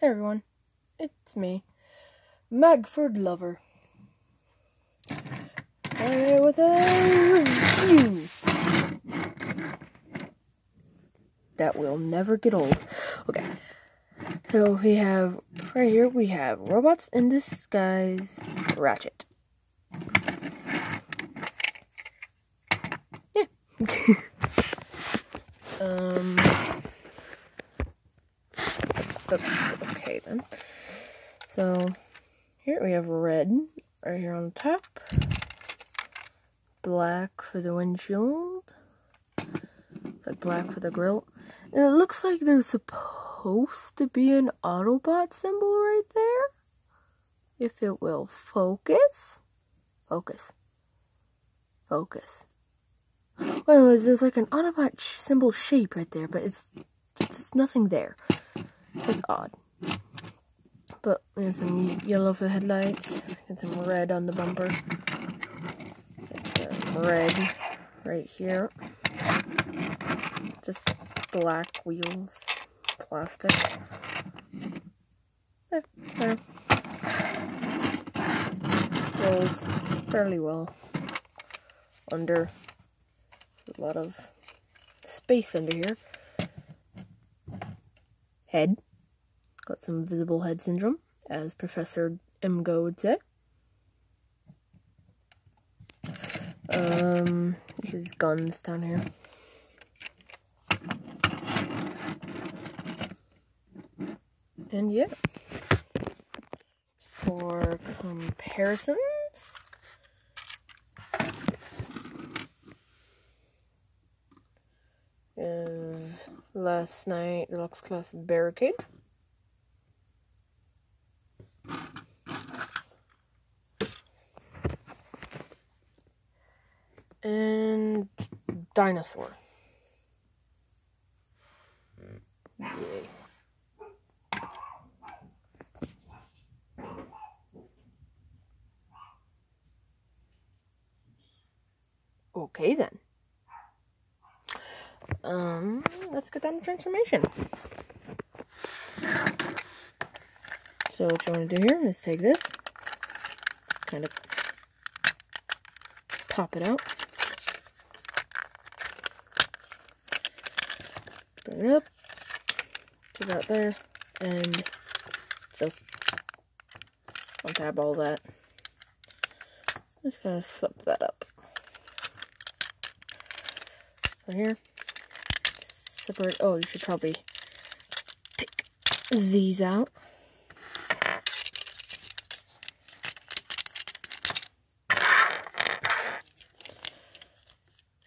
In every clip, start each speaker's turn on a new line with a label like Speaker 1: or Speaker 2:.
Speaker 1: Hey everyone, it's me, Magford Lover, with a review that will never get old. Okay, so we have, right here, we have Robots in Disguise Ratchet. Yeah. Okay then. So, here we have red, right here on the top. Black for the windshield. It's like black for the grill. And it looks like there's supposed to be an Autobot symbol right there. If it will focus. Focus. Focus. Well, there's like an Autobot symbol shape right there, but it's just nothing there. It's odd. But we have some yellow for the headlights, and some red on the bumper. It's red right here. Just black wheels, plastic. There. Rolls fairly well under. There's a lot of space under here. Head. Got some visible head syndrome, as Professor Mgo would say. His guns down here. And yeah. For comparisons, is last night Deluxe Class Barricade. And Dinosaur. Yay. Okay then. Let's get down to transformation. So what you want to do here is take this, kind of pop it out. Bring it up, put that there, and just untap all that. Just kind of flip that up. So here, separate. Oh, you should probably take these out.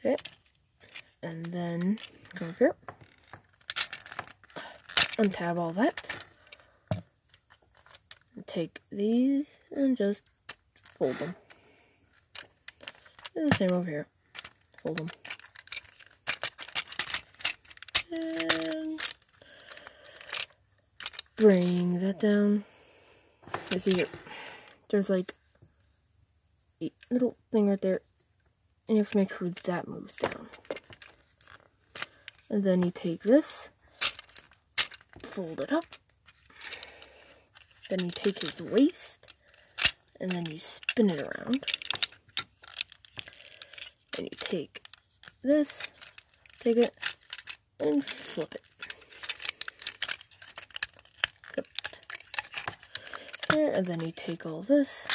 Speaker 1: Okay, and then come up here. Untab all that. And take these and just fold them. And the same over here. Fold them. And bring that down. You see here, there's like a little thing right there. And you have to make sure that moves down. And then you take this. Fold it up. Then you take his waist, and then you spin it around. And you take this, take it, and flip it. Flip it. There, and then you take all this,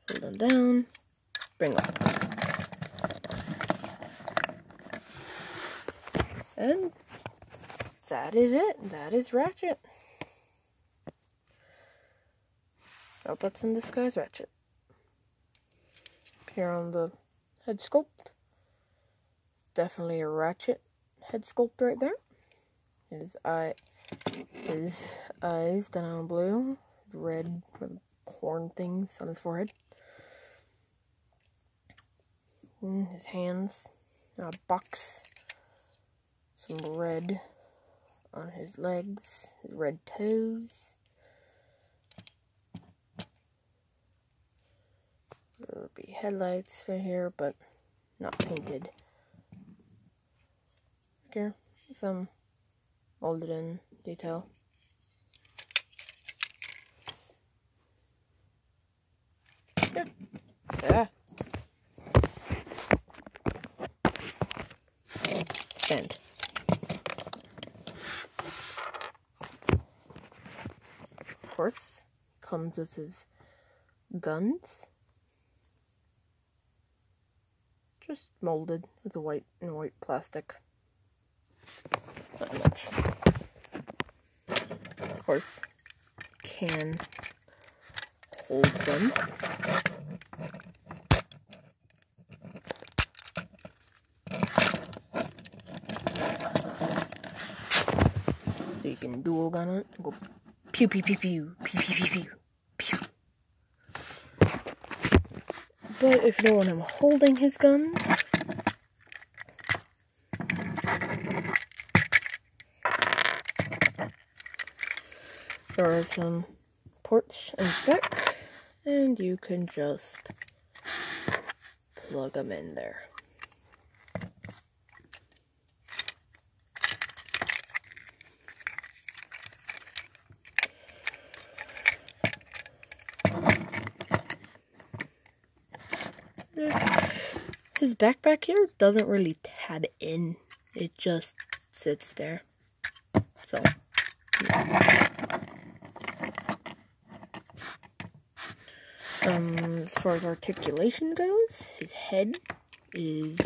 Speaker 1: fold them down, bring them up. And that is it. That is Ratchet. Robots in Disguise Ratchet. Here on the head sculpt. Definitely a Ratchet head sculpt right there. His eyes done on blue. Red with horn things on his forehead. And his hands. A box. Some red on his legs, his red toes. There would be headlights right here, but not painted. Here, some molded in detail. Yeah. Stand. Of course, comes with his guns. Just molded with a white plastic. Not much. Of course, can hold them. So you can dual gun it and go pew pew pew pew pew pew pew pew pew. But if you don't want him holding his guns, there are some ports and spec, and you can just plug them in there. His backpack here doesn't really tab in, it just sits there. So, as far as articulation goes, his head is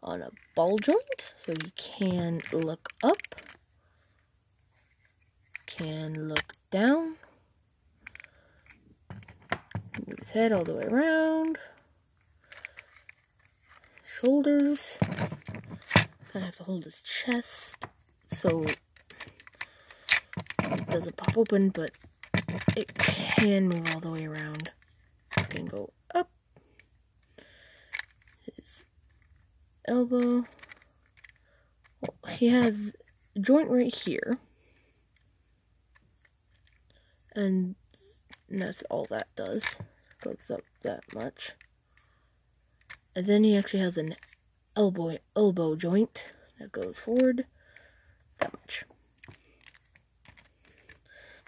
Speaker 1: on a ball joint, so he can look up, can look down, move his head all the way around. Shoulders, I have to hold his chest so it doesn't pop open, but it can move all the way around. It can go up. His elbow. Well, he has a joint right here, and that's all that does. Goes up that much. And then he actually has an elbow joint that goes forward that much.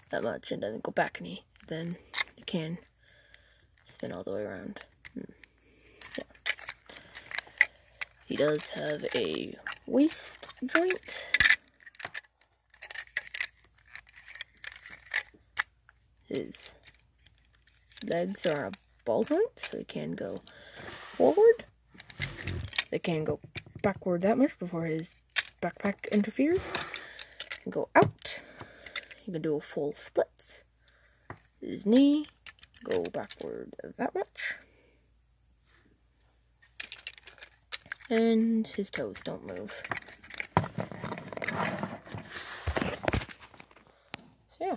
Speaker 1: That much, and then go back, and then you can spin all the way around. Yeah. He does have a waist joint. His legs are a ball joint, so he can go forward. They can go backward that much before his backpack interferes. And go out. You can do a full split. His knee, go backward that much. And his toes don't move. So yeah.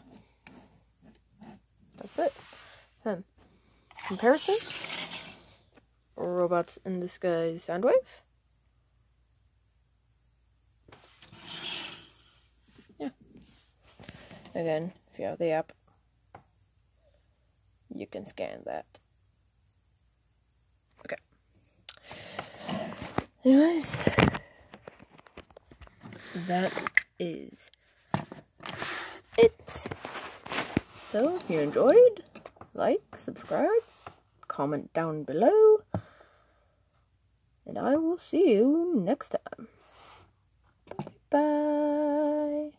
Speaker 1: That's it. Then, comparisons. Robots in Disguise Soundwave. Yeah. Again, if you have the app, you can scan that. Okay. Anyways, that is it. So, if you enjoyed, like, subscribe, comment down below, and I will see you next time. Bye.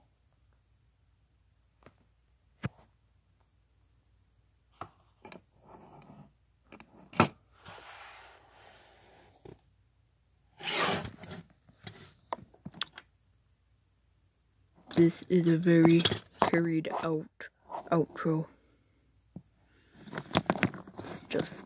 Speaker 1: This is a very carried out outro. It's just